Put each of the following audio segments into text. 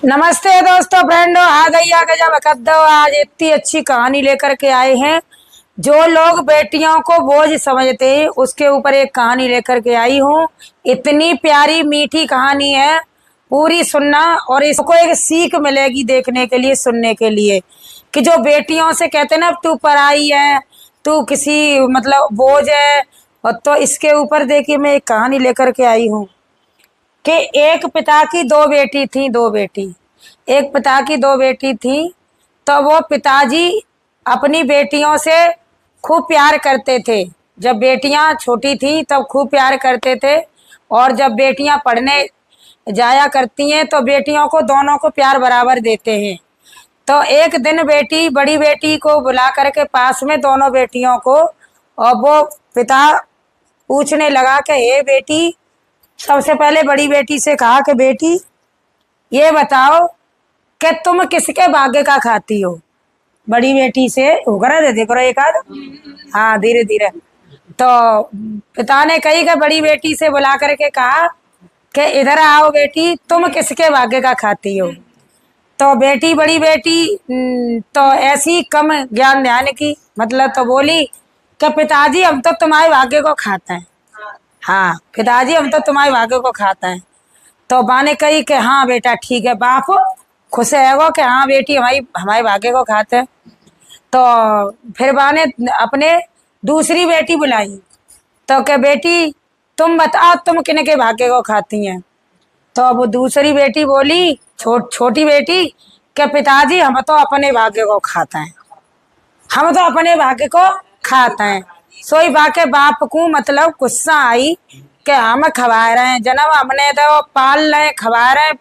नमस्ते दोस्तों फ्रेंडो, आ गई जब कद्दो आज इतनी अच्छी कहानी लेकर के आए हैं। जो लोग बेटियों को बोझ समझते हैं उसके ऊपर एक कहानी लेकर के आई हूँ। इतनी प्यारी मीठी कहानी है, पूरी सुनना और इसको एक सीख मिलेगी देखने के लिए, सुनने के लिए कि जो बेटियों से कहते हैं ना तू पराई है, तू किसी मतलब बोझ है। और तो इसके ऊपर देखिए मैं एक कहानी लेकर के आई हूँ कि एक पिता की दो बेटी थी, दो बेटी। एक पिता की दो बेटी थी, तो वो पिताजी अपनी बेटियों से खूब प्यार करते थे। जब बेटियां छोटी थी तब खूब प्यार करते थे, और जब बेटियां पढ़ने जाया करती हैं तो बेटियों को दोनों को प्यार बराबर देते हैं। तो एक दिन बेटी बड़ी बेटी को बुला करके पास में दोनों बेटियों को, और वो पिता पूछने लगा कि हे बेटी, सबसे पहले बड़ी बेटी से कहा कि बेटी ये बताओ कि तुम किसके भाग्य का खाती हो। बड़ी बेटी से होकर दे देखो एक आध, हाँ धीरे धीरे। तो पिता ने कही कि बड़ी बेटी से बुला करके कहा कि इधर आओ बेटी, तुम किसके भाग्य का खाती हो। तो बेटी बड़ी बेटी तो ऐसी कम ज्ञान ध्यान की मतलब तो बोली कि पिताजी हम तो तुम्हारे भाग्य को खाते हैं। हाँ पिताजी हम तो तुम्हारे भाग्य को खाता है। तो बा ने कही कि हाँ बेटा ठीक है, बाप खुश है वो कि हाँ बेटी हमारी हमारे भाग्य को खाते हैं। तो फिर बा ने अपने दूसरी बेटी बुलाई, तो क्या बेटी तुम बताओ तुम किन के भाग्य को खाती हैं। तो अब दूसरी बेटी बोली, छोटी बेटी, कि पिताजी हम तो अपने भाग्य को खाते हैं, हम तो अपने भाग्य को खाते हैं। सोई बाके बाप को मतलब गुस्सा आई कि हम खवा रहे हैं, जन्म हमने तो पाल रहे खवा रहे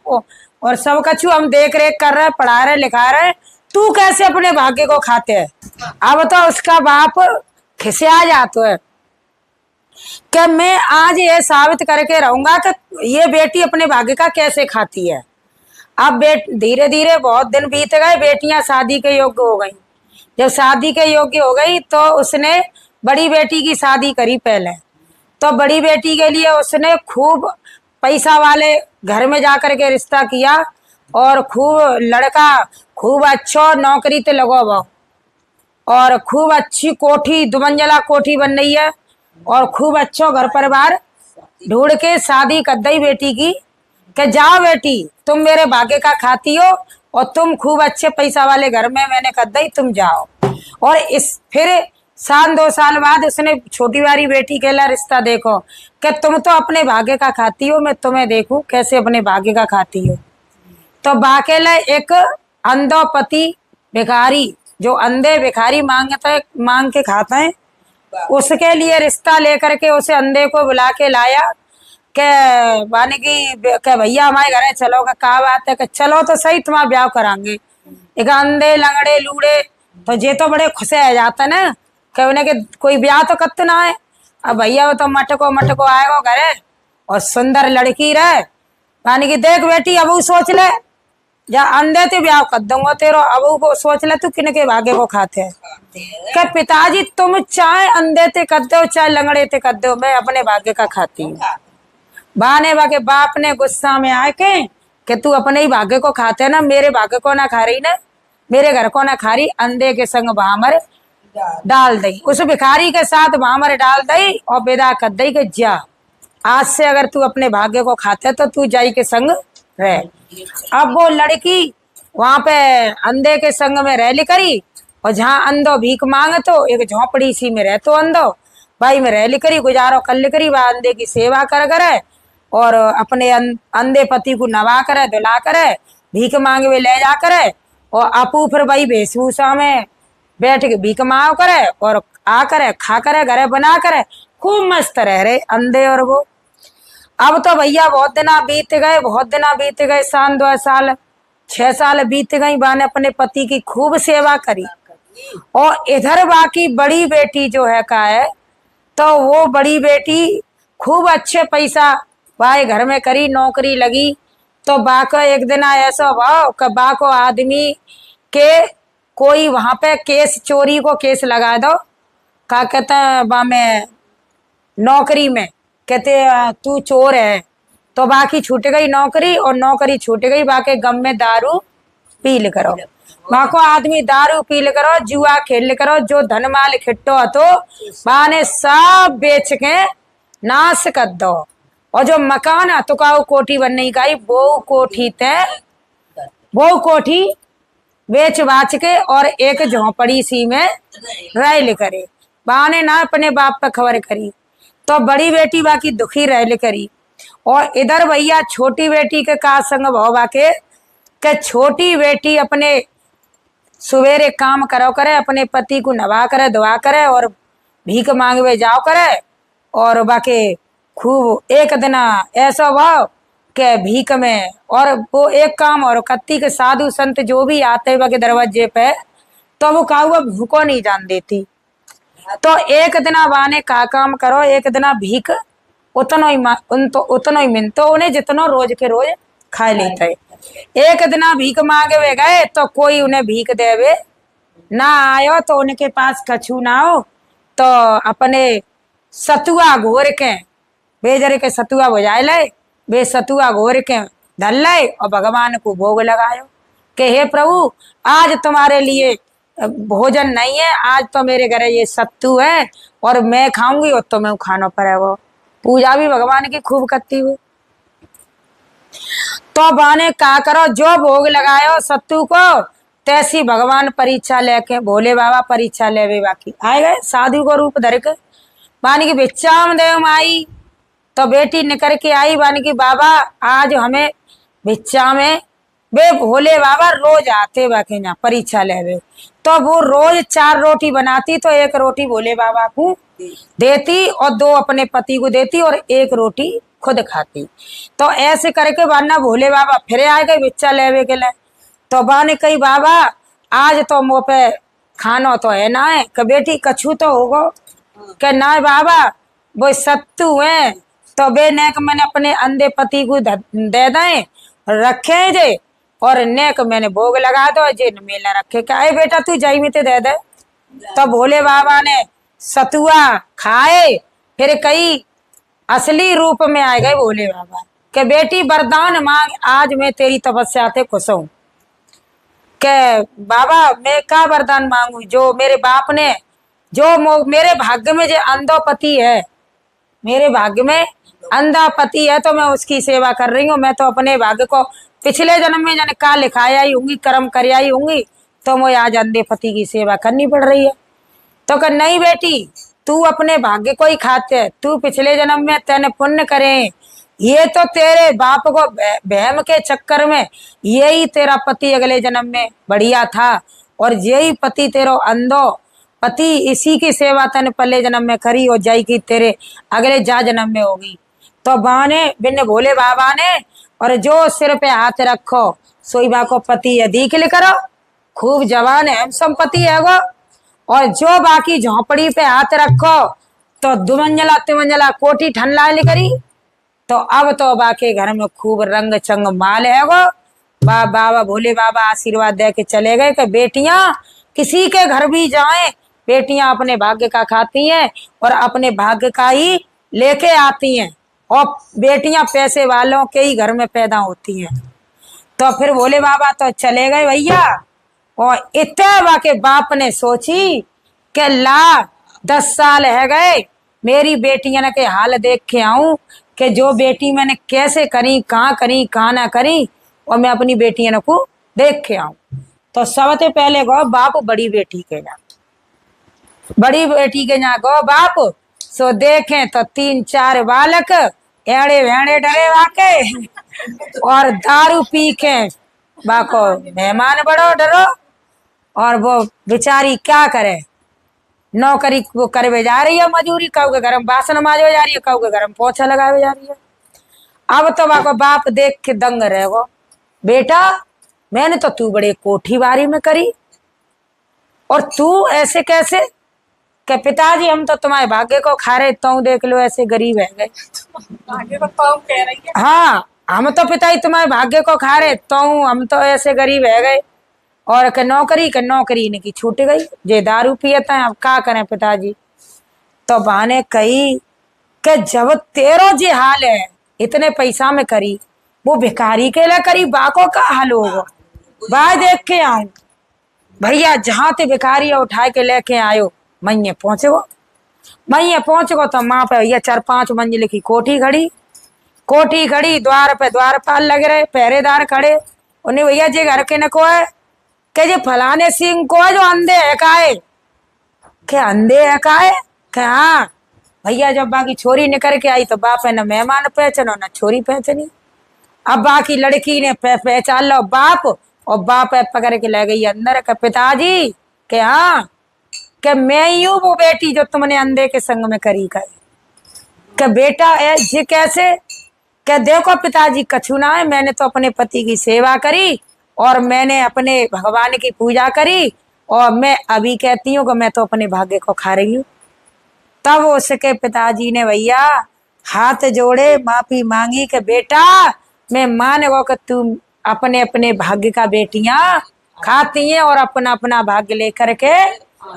और सब कछु हम देख रेख कर रहे, पढ़ा रहे लिखा रहे, तू कैसे अपने भाग्य को खाते है। अब तो उसका बाप खिसिया जाता है कि मैं आज ये साबित करके रहूंगा कि ये बेटी अपने भाग्य का कैसे खाती है। अब धीरे धीरे बहुत दिन बीत गए, बेटियां शादी के योग्य हो गई। जब शादी के योग्य हो गई तो उसने बड़ी बेटी की शादी करी पहले। तो बड़ी बेटी के लिए उसने खूब पैसा वाले घर में जाकर के रिश्ता किया, और खूब लड़का खूब अच्छा नौकरी ते लगो वो, और खूब अच्छी कोठी दुमंजला कोठी बन रही है, और खूब अच्छा घर परिवार ढूंढ के शादी कर दी बेटी की कि जाओ बेटी तुम मेरे भाग्य का खाती हो, और तुम खूब अच्छे पैसा वाले घर में मैंने कर दी, तुम जाओ। और इस फिर 1-2 साल बाद उसने छोटी वाली बेटी के लिए रिश्ता देखो कि तुम तो अपने भाग्य का खाती हो, मैं तुम्हें देखूं कैसे अपने भाग्य का खाती हो। तो बाकेला एक अंधो पति भिखारी, जो अंधे भिखारी मांग के खाता है, उसके लिए रिश्ता लेकर के उसे अंधे को बुला के लाया के माने कि भैया हमारे घर चलो का बात है कि चलो तो सही तुम्हारा ब्याह करांगे। एक अंधे लंगड़े लूड़े तो ये तो बड़े खुश रह जाते ना कि उन्हें कि कोई ब्याह तो कत ना है। अब भैया वो तो मटको मटको आएगा घरे और सुंदर लड़की रहे, मानी कि देख बेटी अब सोच ले, या अंधे ते ब्याह कर दूंगा तेरो, अब को सोच ले तू किन के भाग्य को खाते है। क्या पिताजी तुम चाहे अंधे ते कर दो चाहे लंगड़े ते कर दो, मैं अपने भाग्य का खाती हूँ। बाने बाके बाप ने गुस्सा में आके कि तू अपने ही भाग्य को खाते है ना, मेरे भाग्य को ना खा रही ना, मेरे घर को ना खा रही। अंधे के संग भामर डाल दई, उस भिखारी के साथ भामर डाल दई और विदा कर दई कि जा आज से अगर तू अपने भाग्य को खाते तो तू जाई के संग रह। अब वो लड़की वहां पे अंधे के संग में रह ली करी, और जहाँ अंधो भीख मांग तो एक झोपड़ी सी में रहतो अंधो भाई में रह ली करी, गुजारो कर ली करी, वह अंधे की सेवा कर करे और अपने अंधे पति को नवा करे धुला करे, भीख मांगे हुए ले जा करे, और अपू फिर वही वेशभूषा में बैठ के भीख मांग करे और आ करे खा करे घरे बना करे, खूब मस्त रह रहे अंधे और वो। अब तो भैया बहुत दिना बीत गए, बहुत दिना बीत गए, 1-2 साल 6 साल बीत गई। बाने अपने पति की खूब सेवा करी, और इधर बाकी बड़ी बेटी जो है का है, तो वो बड़ी बेटी खूब अच्छे पैसा भाई घर में करी, नौकरी लगी। तो बाको एक दिन ऐसा हुआ कि बाको आदमी के कोई वहां पे केस चोरी को केस लगा दो, का कहते हैं बा में नौकरी में कहते तू चोर है, तो बाकी छूट गई नौकरी, और नौकरी छूट गई बाकी गम में दारू पील करो। बाको आदमी दारू पील करो, जुआ खेल करो, जो धन माल खिट्टो तो बाने सब बेच के नाश कर दो। और जो मकान है तो काऊ कोठी बनने का वो कोठी ते वो कोठी बेच बाच के और एक झोंपड़ी सी में रह करे। बाने ना अपने बाप पे खबर करी तो बड़ी बेटी बाकी दुखी रह करी। और इधर भैया छोटी बेटी के का संग भाव बाके के छोटी बेटी अपने सवेरे काम करो करे, अपने पति को नवा करे धोआ करे और भीख मांगवे जाओ करे। और बाकी खूब एक दिन ऐसा भाव के भीख में, और वो एक काम और कत्ती के साधु संत जो भी आते बाके दरवाजे पे तो वो काहुआ भूखो नहीं जान देती। तो एक दिन बाने का काम करो, एक दिन भीख उतनो ही मिनतो उन्हें जितनो रोज के रोज खा लेते। एक दिन भीख मांगे वे गए तो कोई उन्हें भीख देवे ना आयो, तो उनके पास कछु ना हो तो अपने सतुआ घोर के बेजरे के सतुआ बुझाए ले, वे सतुआ घोर के धल ले और भगवान को भोग लगायो कि हे प्रभु आज तुम्हारे लिए भोजन नहीं है, आज तो मेरे घर ये सत्तू है और मैं खाऊंगी और तुम्हें खाना पड़ेगा। पूजा भी भगवान की खूब करती हुई। तो बाने का करो जो भोग लगायो सत्तू को, तैसी भगवान परीक्षा लेके भोले बाबा परीक्षा लेवे बाकी आए गए साधु को रूप धर के। बानी की भिक्षाम देव माई, तो बेटी निकल के आई बानी की बाबा आज हमें भिक्षा में। वे भोले बाबा रोज आते बाकी यहाँ परीक्षा लेवे, तो वो रोज 4 रोटी बनाती, तो 1 रोटी भोले बाबा को देती और 2 अपने पति को देती और 1 रोटी खुद खाती। तो ऐसे करके बाना भोले बाबा फिर आ गए भिक्षा लेवे के लिए। तो बाने कही बाबा आज तो मुँह पे खानो तो है ना है कि बेटी कछु तो होगो कि ना बाबा वो सत्तू है, तो बे नेक मैंने अपने अंधे पति को दे दें रखे जे और नेक मैंने भोग लगा दो जे मेला रखे क्या है बेटा तू जाई में ते दे दे। तो भोले बाबा ने सतुआ खाए, फिर कई असली रूप में आ गए भोले बाबा के बेटी वरदान मांग आज मैं तेरी तपस्या से खुश हूं। के बाबा मैं का वरदान मांगू, जो मेरे बाप ने जो मेरे भाग्य में जो अंधो पति है, मेरे भाग्य में अंधा पति है तो मैं उसकी सेवा कर रही हूँ। मैं तो अपने भाग्य को पिछले जन्म में जाने का लिखाया ही होंगी, कर्म कर आई होंगी, तो मुझे आज अंधे पति की सेवा करनी पड़ रही है। तो कह नहीं बेटी तू अपने भाग्य को ही खाते, तू पिछले जन्म में तेने पुण्य करे, ये तो तेरे बाप को बहम के चक्कर में यही तेरा पति अगले जन्म में बढ़िया था और यही पति तेरो अंधो पति, इसी की सेवा तने पहले जन्म में करी और जाई की तेरे अगले जा जन्म में होगी। तो बाने बिन भोले बाबा ने और जो सिर पे हाथ रखो सोईबा को पति अधिक करो, खूब जवान है संपत्ति है वो। और जो बाकी झोंपड़ी पे हाथ रखो तो 2 मंजिला 3 मंजिला कोठी ठंडा करी। तो अब तो बाकी घर में खूब रंग चंग माल है वो। बाबा भोले बाबा आशीर्वाद दे के चले गए कि बेटियां किसी के घर भी जाएं, बेटियां अपने भाग्य का खाती हैं और अपने भाग्य का ही लेके आती हैं, और बेटियां पैसे वालों के ही घर में पैदा होती हैं। तो फिर भोले बाबा तो चले गए भैया, और इतने बाके बाप ने सोची कि ला 10 साल है गए मेरी बेटियां के हाल देख के आऊं कि जो बेटी मैंने कैसे करी कहाँ ना करी, और मैं अपनी बेटियां को देख के आऊं। तो सबसे पहले गो बाप बड़ी बेटी के यहाँ गो बाप सो देखें तो 3-4 बालक एड़े वेड़े डरे वाके और दारू पी के बाको मेहमान बड़ो डरो। और वो बेचारी क्या करे, नौकरी वो करवे जा रही है मजूरी, कऊ के गरम बासन माजवे जा रही है, कऊ के गरम पोछा लगावे जा रही है। अब तो बाको बाप देख के दंग रहे वो, बेटा मैंने तो तू बड़े कोठी बारी में करी और तू ऐसे कैसे के पिताजी हम तो तुम्हारे भाग्य को खा रहे, तो देख लो ऐसे गरीब है गए। भाग्य को तो कह रही है। हाँ हम तो पिताजी तुम्हारे भाग्य को खा रहे, तो हम तो ऐसे गरीब है गए। और के नौकरी इनकी छूट गई, जे दारू पियता है अब क्या करें पिताजी। तो बहाने कही कि जब तेरो जे हाल है इतने पैसा में करी, वो भिखारी के लिए करी, बाको का हाल होगा। बा देख के आऊं भैया, जहां ते भिखारी उठा के लेके आयो, मैं पहुंच गो तो माँ पे भैया 4-5 मंजिल की कोठी खड़ी, द्वार पे द्वारपाल लगे रहे, पहरेदार खड़े। उन्हें भैया जे घर के न को है के जे फलाने सिंह को है जो अंधे है काहे, के अंधे है काहे, के हाँ भैया। जब बाकी छोरी निकल के आई तो बाप है न मेहमान पहचानो न छोरी पहचानी। अब बाकी लड़की ने पहचान लो बाप, और बाप है पकड़ के ले गई अंदर के पिताजी के हाँ के मैं ही हूँ वो बेटी जो तुमने अंधे के संग में करी के बेटा जी कैसे, के देखो पिताजी कछु ना है, मैंने तो अपने पति की सेवा करी और मैंने अपने भगवान की पूजा करी, और मैं अभी कहती हूँ कि मैं तो अपने भाग्य को खा रही हूँ। तब उसके पिताजी ने भैया हाथ जोड़े माफी मांगी कि बेटा मैं मान गो कि तुम अपने अपने भाग्य का बेटियां खाती हैं और अपना अपना भाग्य लेकर के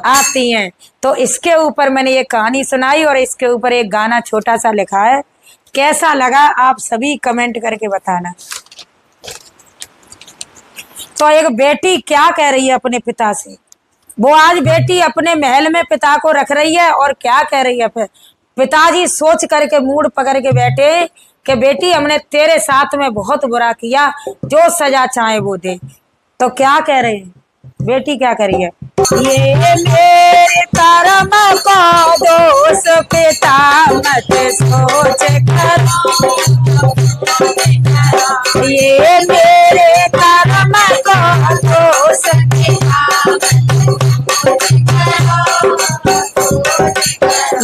आती हैं। तो इसके ऊपर मैंने ये कहानी सुनाई और इसके ऊपर एक गाना छोटा सा लिखा है, कैसा लगा आप सभी कमेंट करके बताना। तो एक बेटी क्या कह रही है अपने पिता से, वो आज बेटी अपने महल में पिता को रख रही है और क्या कह रही है, पिताजी सोच करके मूड पकड़ के बैठे कि बेटी हमने तेरे साथ में बहुत बुरा किया, जो सजा चाहे वो दे। तो क्या कह रहे हैं, बेटी क्या करी है, ये मेरे कर्म को दोष पिता मत सोच करो, ये मेरे कर्म को दोष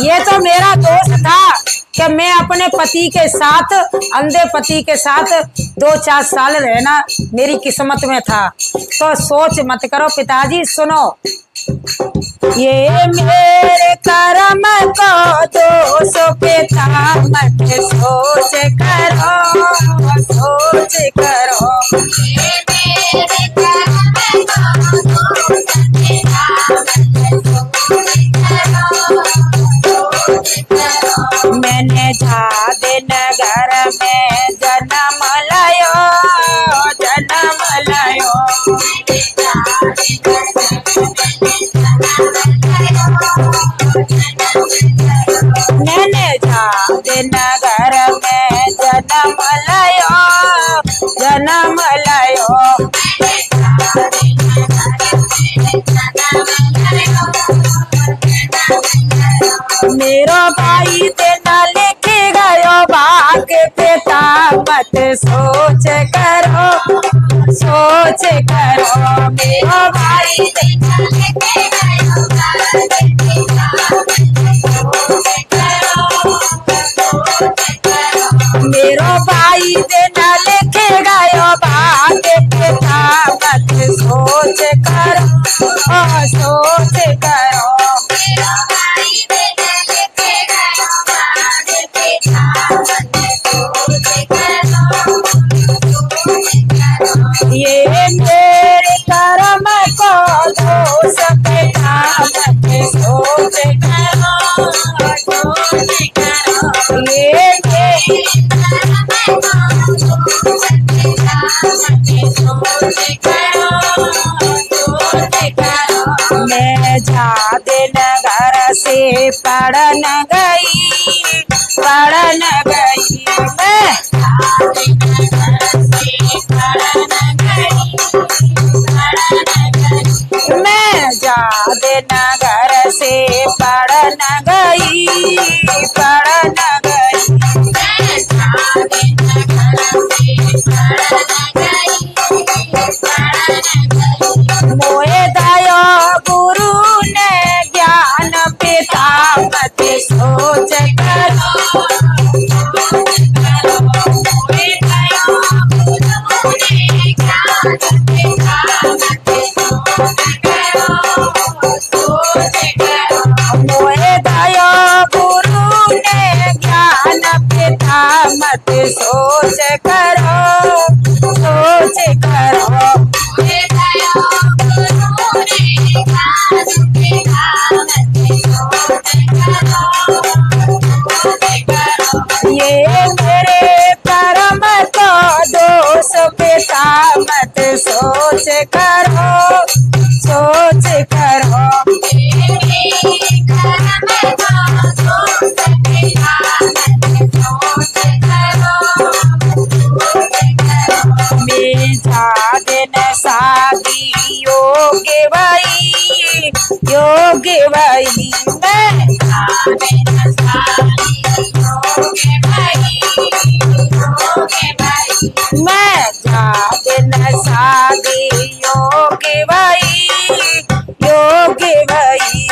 ये तो मेरा दोष था कि मैं अपने पति के साथ, अंधे पति के साथ 2-4 साल रहना मेरी किस्मत में था। तो सोच मत करो पिताजी, सुनो, ये मेरे कर्म को दोष पिता मत सोच करो, सोच करो, ये मेरे कर्म को दोष पिता मत सोच करो। मैंने झादे नगर में जन्म लायो, मैंने झादे नगर में जन्म लायो, मेरो भाई तेना लिखे गयो भाग्य पिता मत सोच करो, सोच करो, मेरो भाई तेना लिखे गयो भाग्य पिता सोच करो, मेरो भाई तेना लिखे गयो भाग्य पिता मत सोच करो, सोच करो, ये मेरे कर्म को दोष पिता मत सोच करो, सोच करो, ये मेरे कर्म को दोष पिता मत सोच करो, सोच करो। मैं झादे नगर से पढ़न गई, मैं झादे नगर से पढ़न गई, मोए दया गुरु ने ज्ञान पिता मत सोच करो, मोए दया गुरु ने ज्ञान पिता मत सोच करो, सोच करो, मोए दया गुरु ने ज्ञान पिता मत सोच करो, सोच करो, मोए दया गुरु ने ज्ञान पिता मत सोच करो, सोच करो, ये मेरे मत सोच करो, सोच करो। दिन शादी योग्य भाई, योग्य भाई। मैं दिन शादी योग्य भाई, योग्य भाई।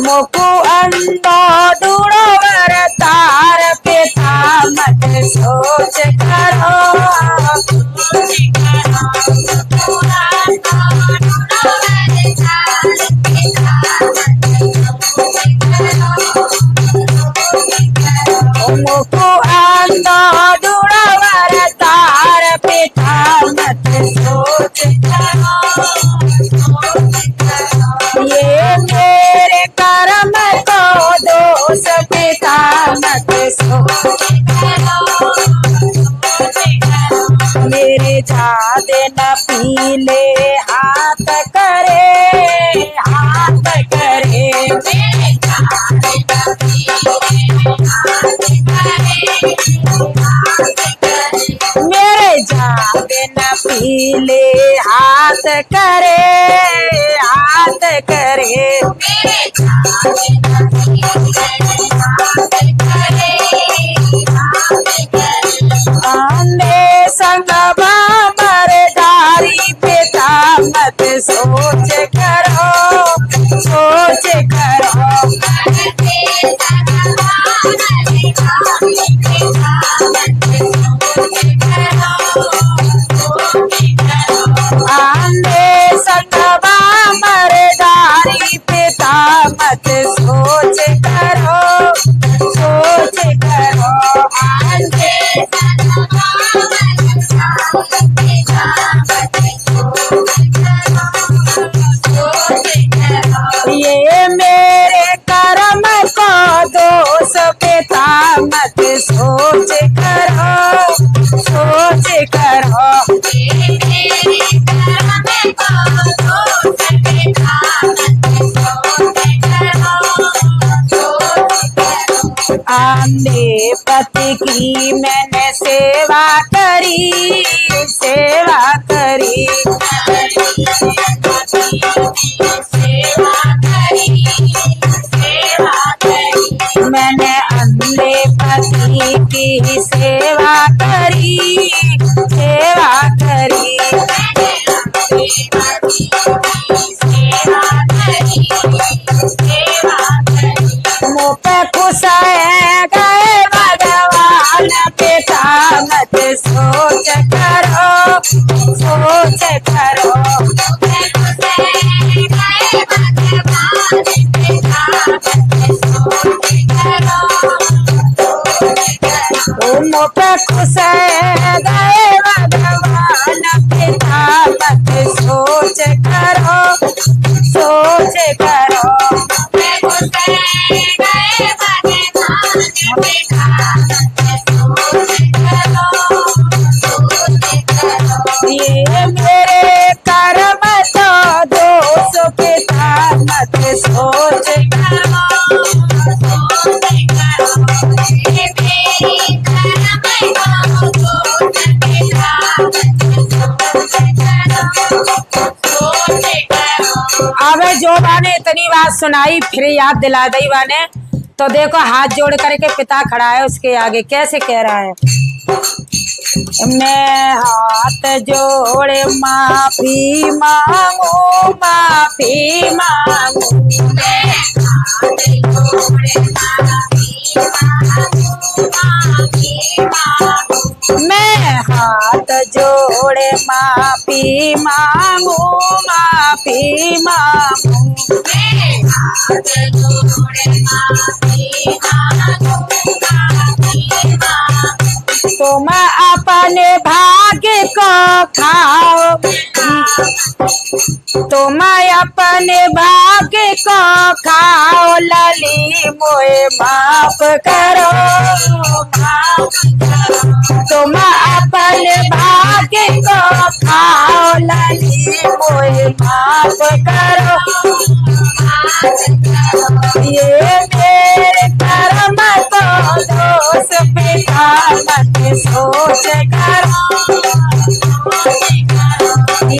मोकू अंडो डूड़ो वर तार पिता मत सोच करो, मोकू अंडो डूड़ो वर तार पिता मत सोच करो। ये मेरे कर्म को दोष पिता मत सोच करो। मेरे जादे न पीले हाथ करे, हाथ करे। मेरे जादे न पीले हाथ करे, हाथ करे। आंधे संग मरदारी पिता मत सोच करो, सोच करो। आंधे संग मरदारी पिता मत सोच करो, सोच करो। आंधे ये मेरे कर्म को दोष पिता मत सोच करो, सोच करो। आंधे पति की मैंने सेवा करी, सेवा करी। मैंने अंधे पति की सेवा करी, सेवा करी। मुँह पे खुश गए भगवान पिता मत सोच करो, सोच करो। मुँह पे खुश गए भगवान पिता मत सोच करो, सोच करो। ये मेरे कर्म तो दोष पिता मत सोच करो, अब जो बाने इतनी बात सुनाई फिर याद दिला दी बाने। तो देखो हाथ जोड़ करके पिता खड़ा है उसके आगे, कैसे कह रहा है। मैं हाथ जोड़े माफी मांगू, माफी मांगू। मैं हाथ जोड़े माफी मांगू, माफी मांगू। तुम अपने भाग्य को खाओ, तुम अपने भाग्य को खाओ लली मोए माफ करो, तुम अपने भाग्य को खाओ लली मोए माफ करो। ये मेरे कर्म को दोष पिता मत सोच